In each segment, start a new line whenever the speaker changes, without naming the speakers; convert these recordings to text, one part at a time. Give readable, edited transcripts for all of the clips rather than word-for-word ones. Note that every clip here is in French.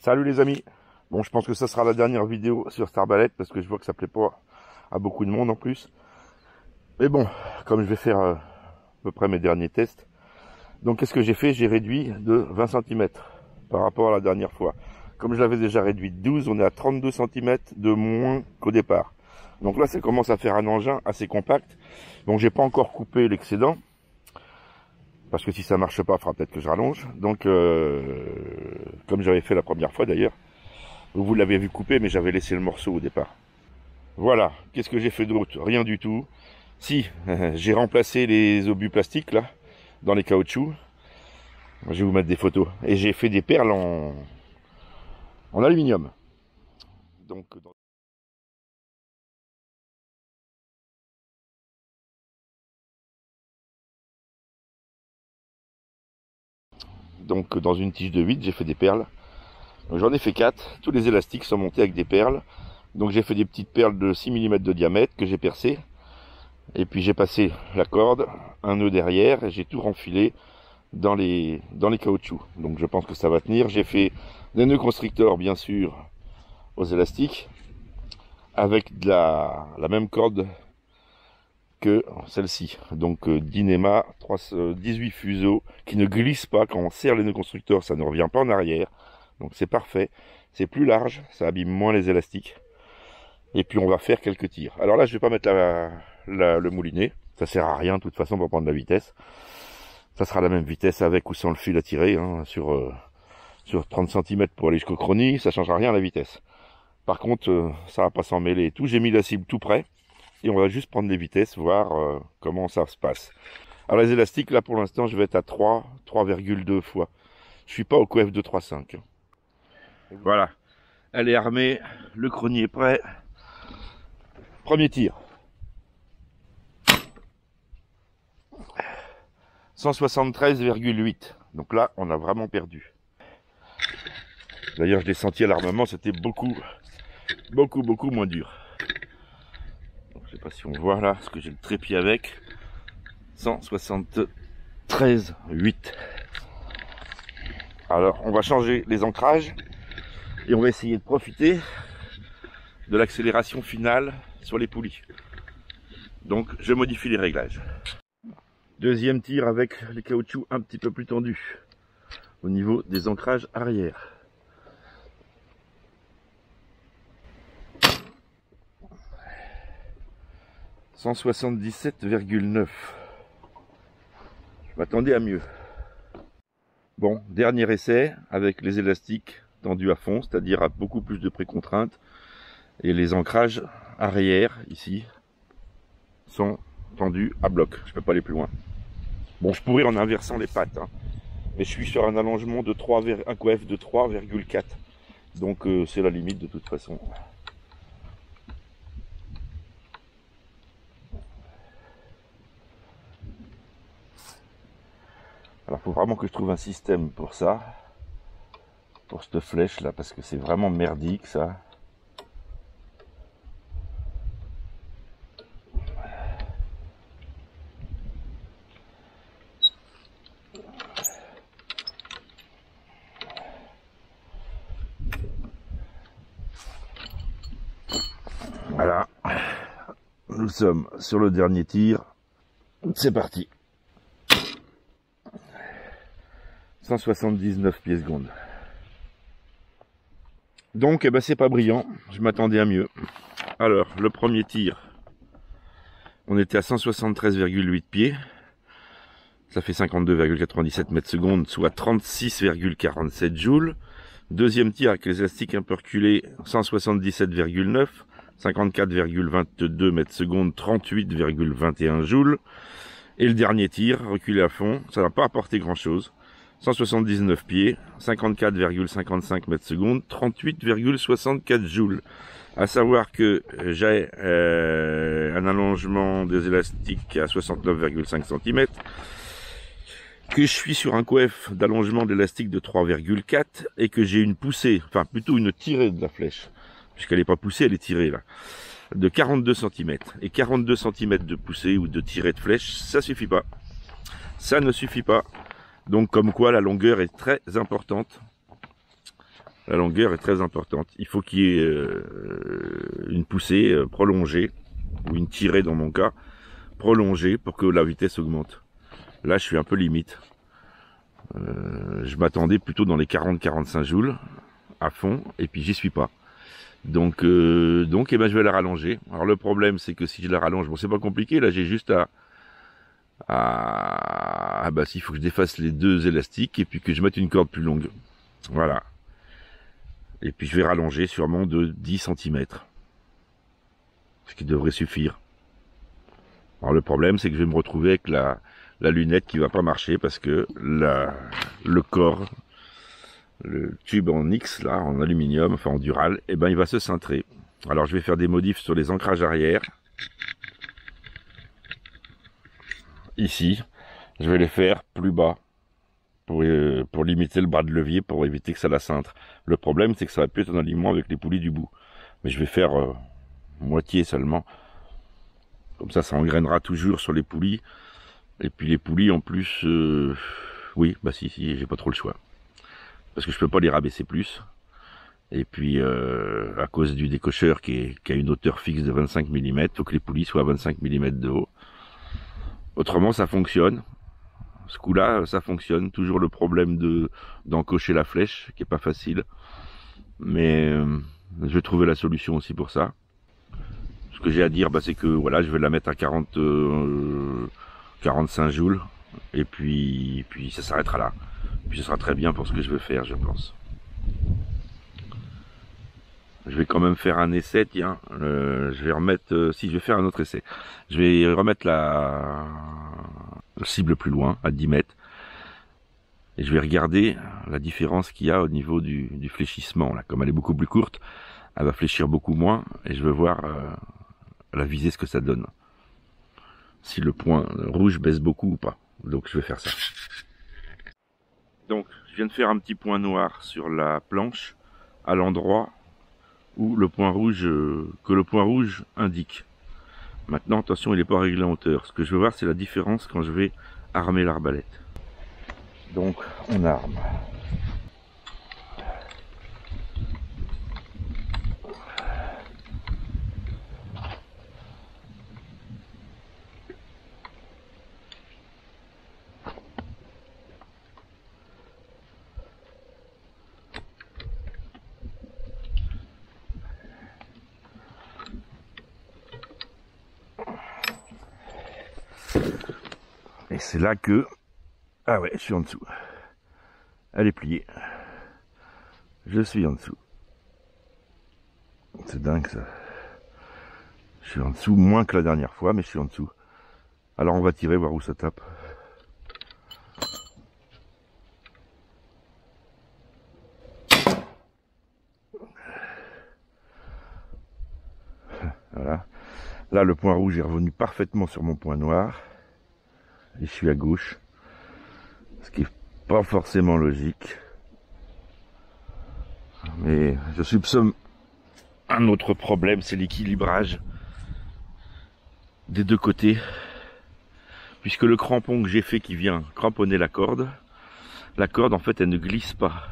Salut les amis. Bon, je pense que ça sera la dernière vidéo sur Starballet parce que je vois que ça plaît pas à beaucoup de monde en plus. Mais bon, comme je vais faire à peu près mes derniers tests. Donc qu'est-ce que j'ai fait? J'ai réduit de 20 cm par rapport à la dernière fois. Comme je l'avais déjà réduit de 12, on est à 32 cm de moins qu'au départ. Donc là, ça commence à faire un engin assez compact. Donc j'ai pas encore coupé l'excédent. Parce que si ça marche pas, il faudra peut-être que je rallonge. Donc, comme j'avais fait la première fois d'ailleurs, vous l'avez vu couper, mais j'avais laissé le morceau au départ. Voilà. Qu'est-ce que j'ai fait d'autre? Rien du tout. Si, j'ai remplacé les obus plastiques là, dans les caoutchoucs. Je vais vous mettre des photos. Et j'ai fait des perles en aluminium. Donc dans une tige de 8, j'ai fait des perles. J'en ai fait 4. Tous les élastiques sont montés avec des perles. Donc j'ai fait des petites perles de 6 mm de diamètre que j'ai percées. Et puis j'ai passé la corde, un nœud derrière, et j'ai tout renfilé dans les caoutchoucs. Donc je pense que ça va tenir. J'ai fait des nœuds constricteurs bien sûr aux élastiques, avec de la même corde que celle-ci. Donc Dyneema 18 fuseaux qui ne glissent pas. Quand on serre les nœuds constructeurs, ça ne revient pas en arrière. Donc c'est parfait. C'est plus large, ça abîme moins les élastiques. Et puis on va faire quelques tirs. Alors là, je vais pas mettre le moulinet. Ça sert à rien de toute façon pour prendre la vitesse. Ça sera la même vitesse avec ou sans le fil à tirer. Hein, sur 30 cm pour aller jusqu'au chrony, ça changera rien à la vitesse. Par contre, ça va pas s'en mêler et tout. J'ai mis la cible tout près. Et on va juste prendre les vitesses, voir comment ça se passe. Alors les élastiques, là pour l'instant, je vais être à 3,2 fois. Je suis pas au coef de 3,5. Voilà. Elle est armée, le chrony est prêt. Premier tir. 173,8. Donc là, on a vraiment perdu. D'ailleurs, je l'ai senti à l'armement, c'était beaucoup moins dur. Je sais pas si on voit là, parce que j'ai le trépied avec. 173,8. Alors, on va changer les ancrages et on va essayer de profiter de l'accélération finale sur les poulies. Donc, je modifie les réglages. Deuxième tir avec les caoutchoucs un petit peu plus tendus au niveau des ancrages arrière. « 177,9. Je m'attendais à mieux. Bon, dernier essai avec les élastiques tendus à fond, c'est-à-dire à beaucoup plus de précontrainte. Et les ancrages arrière, ici, sont tendus à bloc. Je ne peux pas aller plus loin. Bon, je pourrais en inversant les pattes. Hein. Mais je suis sur un allongement de un coef de 3,4. Donc c'est la limite de toute façon. Alors, il faut vraiment que je trouve un système pour ça. Pour cette flèche là, parce que c'est vraiment merdique ça. Voilà. Nous sommes sur le dernier tir. C'est parti. 179 pieds secondes. Donc, eh ben, c'est pas brillant. Je m'attendais à mieux. Alors, le premier tir, on était à 173,8 pieds. Ça fait 52,97 mètres secondes, soit 36,47 joules. Deuxième tir avec les élastiques un peu reculés, 177,9, 54,22 mètres secondes, 38,21 joules. Et le dernier tir, reculé à fond, ça n'a pas apporté grand chose. 179 pieds, 54,55 mètres secondes, 38,64 joules. À savoir que j'ai un allongement des élastiques à 69,5 cm, que je suis sur un coef d'allongement d'élastique de 3,4 et que j'ai une poussée, enfin plutôt une tirée de la flèche, puisqu'elle n'est pas poussée, elle est tirée là, de 42 cm. Et 42 cm de poussée ou de tirée de flèche, ça suffit pas. Ça ne suffit pas. Donc comme quoi la longueur est très importante. La longueur est très importante. Il faut qu'il y ait une poussée prolongée, ou une tirée dans mon cas, prolongée pour que la vitesse augmente. Là, je suis un peu limite. Je m'attendais plutôt dans les 40-45 joules à fond, et puis j'y suis pas. Donc eh ben, je vais la rallonger. Alors le problème, c'est que si je la rallonge, bon, c'est pas compliqué. Là, j'ai juste s'il faut que je défasse les deux élastiques et puis que je mette une corde plus longue. Voilà. Et puis je vais rallonger sûrement de 10 cm. Ce qui devrait suffire. Alors le problème, c'est que je vais me retrouver avec la lunette qui va pas marcher parce que le corps, le tube en X, là, en aluminium, enfin en dural, eh ben il va se cintrer. Alors je vais faire des modifs sur les ancrages arrière. Ici, je vais les faire plus bas pour limiter le bras de levier, pour éviter que ça la cintre. Le problème, c'est que ça va plus être en alignement avec les poulies du bout. Mais je vais faire moitié seulement. Comme ça engrainera toujours sur les poulies. Et puis les poulies, en plus, oui, bah si, j'ai pas trop le choix. Parce que je peux pas les rabaisser plus. Et puis, à cause du décocheur qui a une hauteur fixe de 25 mm, il faut que les poulies soient à 25 mm de haut. Autrement, ça fonctionne. Ce coup-là, ça fonctionne. Toujours le problème d'encocher la flèche, qui est pas facile. Mais je vais trouver la solution aussi pour ça. Ce que j'ai à dire, bah, c'est que voilà, je vais la mettre à 45 joules. Et puis ça s'arrêtera là. Puis ce sera très bien pour ce que je veux faire, je pense. Je vais quand même faire un essai, tiens. Je vais remettre... si, je vais faire un autre essai. Je vais remettre la cible plus loin, à 10 mètres. Et je vais regarder la différence qu'il y a au niveau du fléchissement. Là, comme elle est beaucoup plus courte, elle va fléchir beaucoup moins. Et je vais voir la visée, ce que ça donne. Si le point rouge baisse beaucoup ou pas. Donc je vais faire ça. Donc, je viens de faire un petit point noir sur la planche, à l'endroit où le point rouge, que le point rouge indique. Maintenant, attention, il n'est pas réglé en hauteur. Ce que je veux voir, c'est la différence quand je vais armer l'arbalète. Donc, on arme. Et c'est là que... Ah ouais, je suis en dessous. Elle est pliée. Je suis en dessous. C'est dingue ça. Je suis en dessous, moins que la dernière fois, mais je suis en dessous. Alors on va tirer, voir où ça tape. Voilà. Là, le point rouge est revenu parfaitement sur mon point noir. Et je suis à gauche. Ce qui n'est pas forcément logique. Mais je soupçonne un autre problème, c'est l'équilibrage des deux côtés. Puisque le crampon que j'ai fait qui vient cramponner la corde en fait elle ne glisse pas.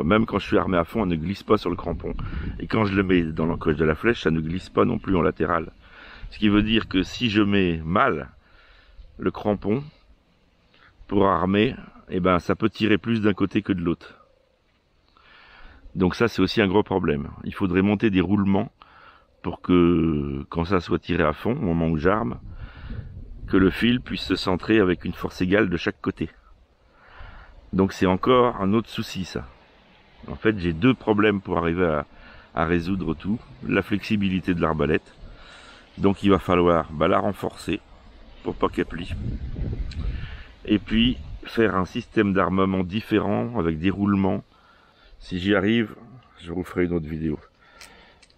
Même quand je suis armé à fond, elle ne glisse pas sur le crampon. Et quand je le mets dans l'encoche de la flèche, ça ne glisse pas non plus en latéral. Ce qui veut dire que si je mets mal le crampon pour armer, eh ben ça peut tirer plus d'un côté que de l'autre. Donc ça c'est aussi un gros problème. Il faudrait monter des roulements pour que quand ça soit tiré à fond, au moment où j'arme, que le fil puisse se centrer avec une force égale de chaque côté. Donc c'est encore un autre souci ça. En fait j'ai deux problèmes pour arriver à résoudre tout. La flexibilité de l'arbalète. Donc il va falloir la renforcer pour pas qu'elle plie. Et puis faire un système d'armement différent avec des roulements. Si j'y arrive, je vous ferai une autre vidéo.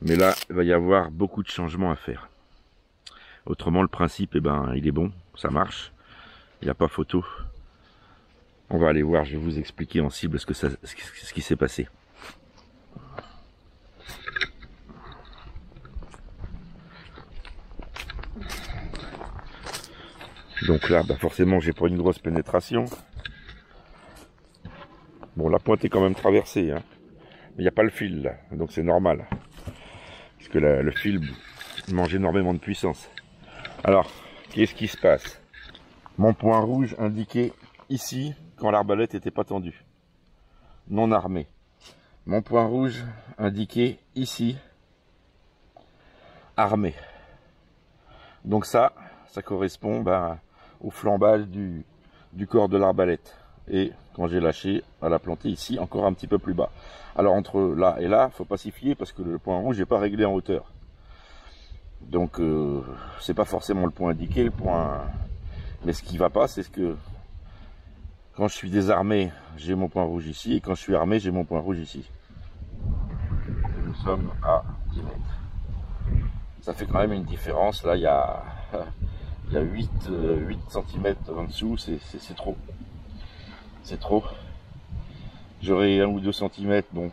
Mais là, il va y avoir beaucoup de changements à faire. Autrement, le principe, eh ben, il est bon, ça marche. Il n'y a pas photo. On va aller voir, je vais vous expliquer en cible ce qui s'est passé. Donc là, forcément, j'ai pas une grosse pénétration. Bon, la pointe est quand même traversée, hein. il n'y a pas le fil là, donc c'est normal. Parce que le fil mange énormément de puissance. Alors, qu'est-ce qui se passe? Mon point rouge indiquait ici quand l'arbalète n'était pas tendue, non armée. Mon point rouge indiquait ici, armé. Donc ça correspond au flambage du corps de l'arbalète. Et quand j'ai lâché, à la planter ici, encore un petit peu plus bas. Alors entre là et là, faut pas s'y fier parce que le point rouge n'est pas réglé en hauteur. Donc c'est pas forcément le point indiqué, le point. Mais ce qui va pas, c'est que quand je suis désarmé, j'ai mon point rouge ici, et quand je suis armé, j'ai mon point rouge ici. Et nous sommes à 10 mètres. Ça fait quand même une différence. Là, il y a 8 cm en dessous, c'est trop. C'est trop. J'aurais 1 ou 2 cm, bon,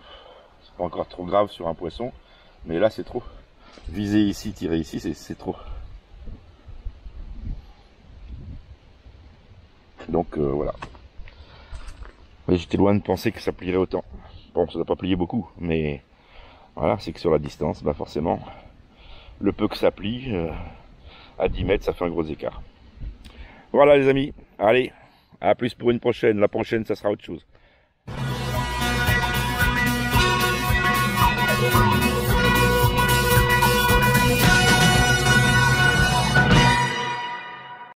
c'est pas encore trop grave sur un poisson, mais là c'est trop. Viser ici, tirer ici, c'est trop. Donc voilà. Mais j'étais loin de penser que ça plierait autant. Bon, ça n'a pas plié beaucoup, mais voilà, c'est que sur la distance, forcément, le peu que ça plie, à 10 mètres, ça fait un gros écart. Voilà les amis, allez, à plus pour une prochaine. La prochaine, ça sera autre chose.